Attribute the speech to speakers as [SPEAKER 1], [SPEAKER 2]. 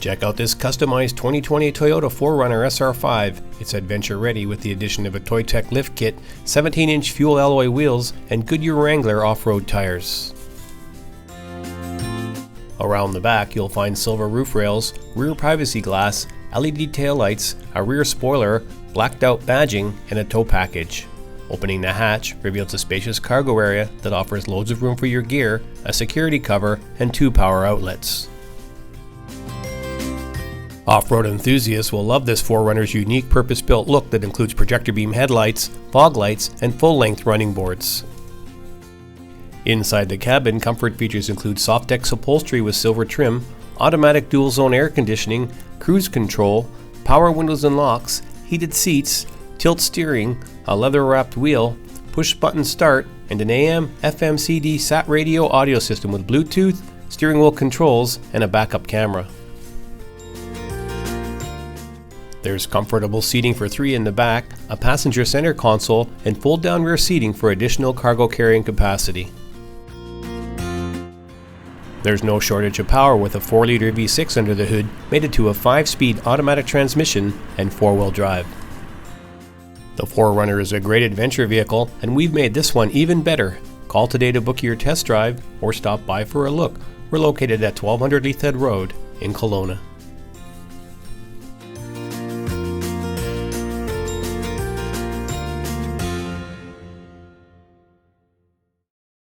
[SPEAKER 1] Check out this customized 2020 Toyota 4Runner SR5. It's adventure ready with the addition of a TOYTEC Lift Kit, 17-inch fuel alloy wheels, and Goodyear Wrangler Off Road Tires. Around the back you'll find silver roof rails, rear privacy glass, LED taillights, a rear spoiler, blacked out badging, and a tow package. Opening the hatch reveals a spacious cargo area that offers loads of room for your gear, a security cover, and 2 power outlets. Off-road enthusiasts will love this 4Runner's unique purpose-built look that includes projector beam headlights, fog lights, and full-length running boards. Inside the cabin, comfort features include Softex upholstery with silver trim, automatic dual-zone air conditioning, cruise control, power windows and locks, heated seats, tilt steering, a leather-wrapped wheel, push-button start, and an AM/FM CD SAT radio audio system with Bluetooth, steering wheel controls, and a backup camera. There's comfortable seating for 3 in the back, a passenger center console, and fold-down rear seating for additional cargo carrying capacity. There's no shortage of power with a 4-liter V6 under the hood, mated to a 5-speed automatic transmission and 4-wheel drive. The 4Runner is a great adventure vehicle, and we've made this one even better. Call today to book your test drive or stop by for a look. We're located at 1200 Leith Head Road in Kelowna.